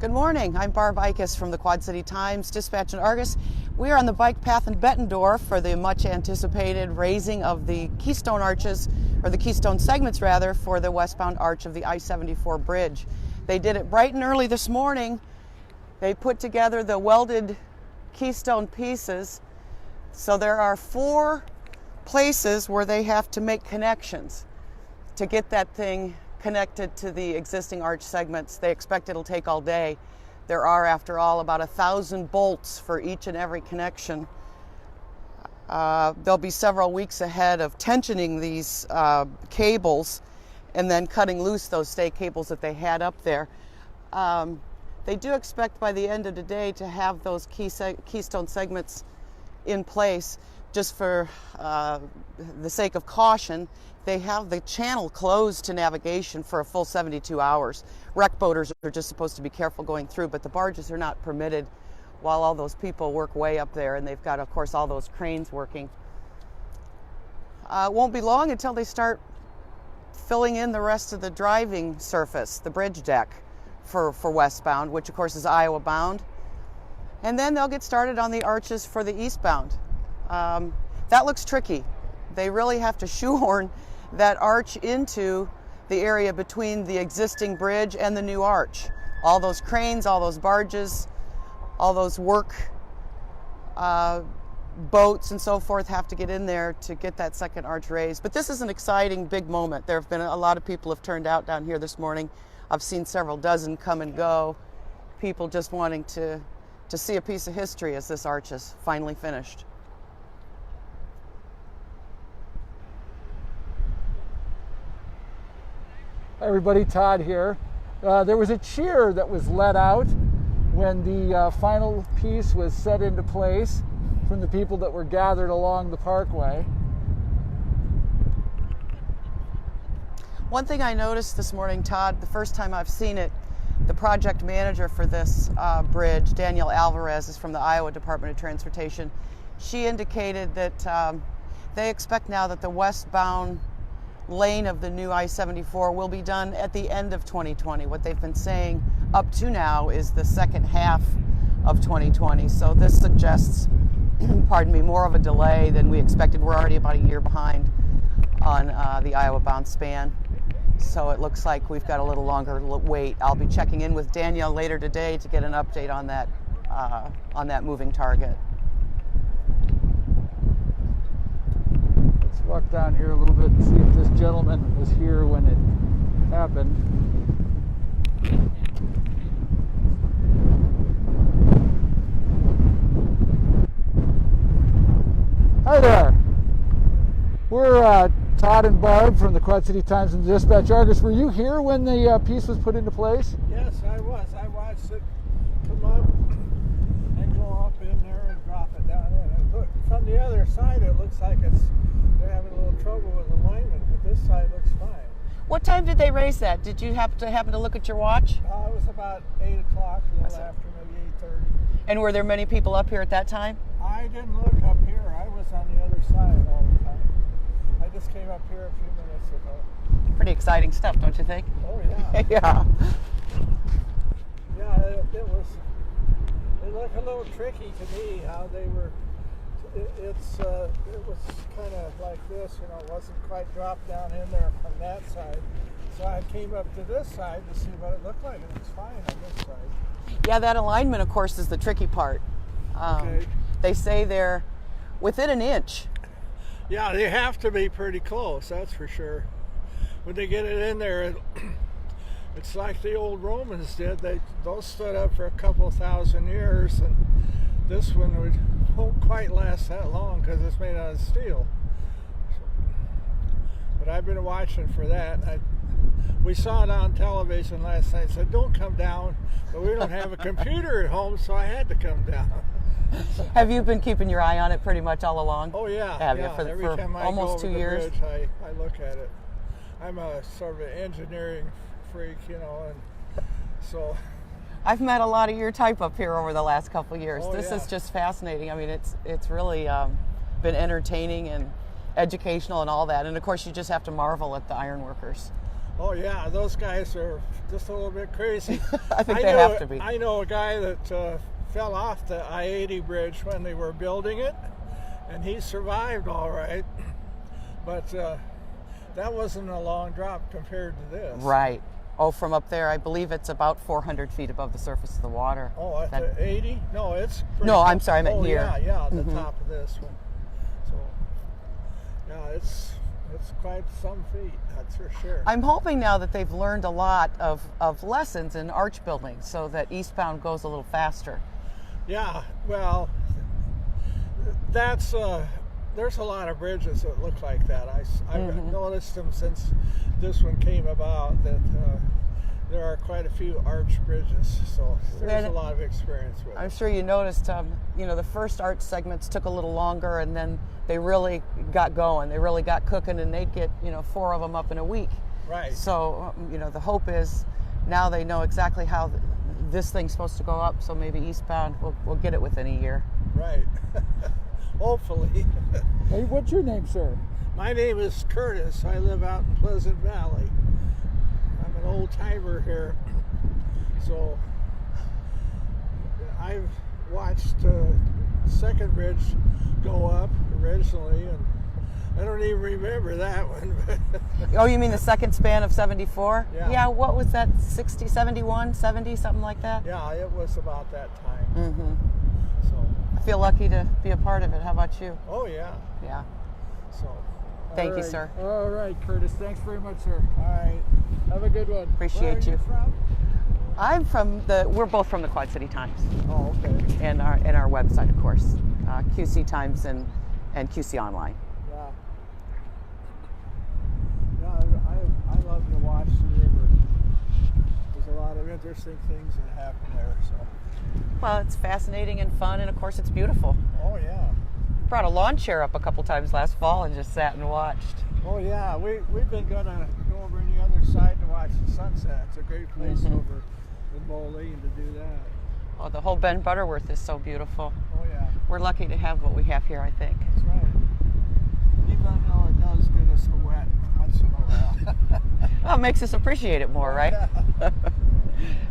Good morning. I'm Barb Ickes from the Quad City Times, Dispatch and Argus. We are on the bike path in Bettendorf for the much anticipated raising of the keystone arches, or the keystone segments rather, for the westbound arch of the I-74 bridge. They did it bright and early this morning. They put together the welded keystone pieces. So there are 4 places where they have to make connections to get that thing connected to the existing arch segments. They expect it'll take all day. There are, after all, about 1,000 bolts for each and every connection. They'll be several weeks ahead of tensioning these cables and then cutting loose those stay cables that they had up there. They do expect by the end of the day to have those keystone segments in place. Just for the sake of caution, they have the channel closed to navigation for a full 72 hours. Wreck boaters are just supposed to be careful going through, but the barges are not permitted while all those people work way up there, and they've got, of course, all those cranes working. It won't be long until they start filling in the rest of the driving surface, the bridge deck for westbound, which of course is Iowa bound. And then they'll get started on the arches for the eastbound. That looks tricky. They really have to shoehorn that arch into the area between the existing bridge and the new arch. All those cranes, all those barges, all those work boats and so forth have to get in there to get that second arch raised. But this is an exciting big moment. There have been a lot of people have turned out down here this morning. I've seen several dozen come and go. People just wanting to see a piece of history as this arch is finally finished. Hi everybody, Todd here. There was a cheer that was let out when the final piece was set into place from the people that were gathered along the parkway. One thing I noticed this morning, Todd, the first time I've seen it, the project manager for this bridge, Danielle Alvarez, is from the Iowa Department of Transportation. She indicated that they expect now that the westbound lane of the new I-74 will be done at the end of 2020. What they've been saying up to now is the second half of 2020. So this suggests, pardon me, more of a delay than we expected. We're already about a year behind on the Iowa-bound span. So it looks like we've got a little longer wait. I'll be checking in with Danielle later today to get an update on that moving target. Let's walk down here a little bit and see if this gentleman was here when it happened. Hi there. We're Todd and Barb from the Quad City Times and the Dispatch Argus. Were you here when the piece was put into place? Yes, I was. I watched it come up and go up in there and drop it down in. And look, from the other side, it looks like they're having a little trouble with alignment, but this side looks fine. What time did they raise that? Did you happen to look at your watch? It was about 8 o'clock, a little after, maybe 8:30. And were there many people up here at that time? I didn't look up here. I was on the other side all the time. I just came up here a few minutes ago. Pretty exciting stuff, don't you think? Oh, yeah. Yeah. Yeah, it looked a little tricky to me how they were. It was kind of like this, you know, it wasn't quite dropped down in there from that side. So I came up to this side to see what it looked like, and it's fine on this side. Yeah, that alignment, of course, is the tricky part. Okay. They say they're within an inch. Yeah, they have to be pretty close, that's for sure. When they get it in there, it's like the old Romans did. Those stood up for a couple thousand years, and this one won't quite last that long because it's made out of steel. But I've been watching for that. We saw it on television last night. Said, "Don't come down," but we don't have a computer at home, so I had to come down. Have you been keeping your eye on it pretty much all along? Oh yeah, Have yeah. you Every for time I almost go 2 over years? the bridge, I look at it. I'm a sort of an engineering freak, you know, and so. I've met a lot of your type up here over the last couple of years. Oh, This yeah. is just fascinating. I mean, it's really been entertaining and educational and all that. And of course, you just have to marvel at the ironworkers. Oh yeah, those guys are just a little bit crazy. I think they have to be. I know a guy that fell off the I-80 bridge when they were building it, and he survived all right. But that wasn't a long drop compared to this. Right. Oh, from up there, I believe it's about 400 feet above the surface of the water. Oh, at the 80? No, it's pretty No, I'm sorry, I meant oh, here. Yeah, the top of this one. So, yeah, it's quite some feet, that's for sure. I'm hoping now that they've learned a lot of lessons in arch building so that eastbound goes a little faster. Yeah, well, that's there's a lot of bridges that look like that. I've noticed them since this one came about, that there are quite a few arch bridges, so there's a lot of experience with I'm it. sure you noticed, the first arch segments took a little longer, and then they really got going. They really got cooking, and they'd get 4 of them up in a week. Right. So the hope is now they know exactly how this thing's supposed to go up. So maybe eastbound we'll get it within a year. Right. Hopefully. Hey, what's your name, sir? My name is Curtis. I live out in Pleasant Valley. I'm an old timer here. So I've watched second bridge go up originally, and I don't even remember that one. Oh, you mean the second span of 74? Yeah. Yeah, what was that, 60, 71, 70, something like that? Yeah, it was about that time. Mm-hmm. So, I feel lucky to be a part of it. How about you? oh yeah. Yeah. So, Thank All you, right. sir. All right, Curtis. Thanks very much, sir. all right. Have a good one. Appreciate Where are you. from? I'm we're both from the Quad City Times, Oh, okay. and our website, of course, QC Times and QC Online. Yeah. Yeah, I love to watch the river. There's a lot of interesting things that happen there. So. Well, it's fascinating and fun, and of course, it's beautiful. Oh yeah. Brought a lawn chair up a couple times last fall and just sat and watched. Oh yeah. We've been gonna go over on the other side to watch the sunset. It's a great place over in Moline to do that. Oh, the whole Bend Butterworth is so beautiful. Oh yeah. We're lucky to have what we have here, I think. That's right. Even though it does get us wet once in a while. Well, it makes us appreciate it more, right? Yeah.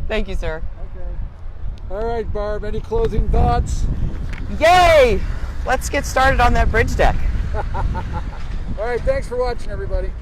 Thank you, sir. Okay. All right, Barb. Any closing thoughts? Yay! Let's get started on that bridge deck. All right. Thanks for watching, everybody.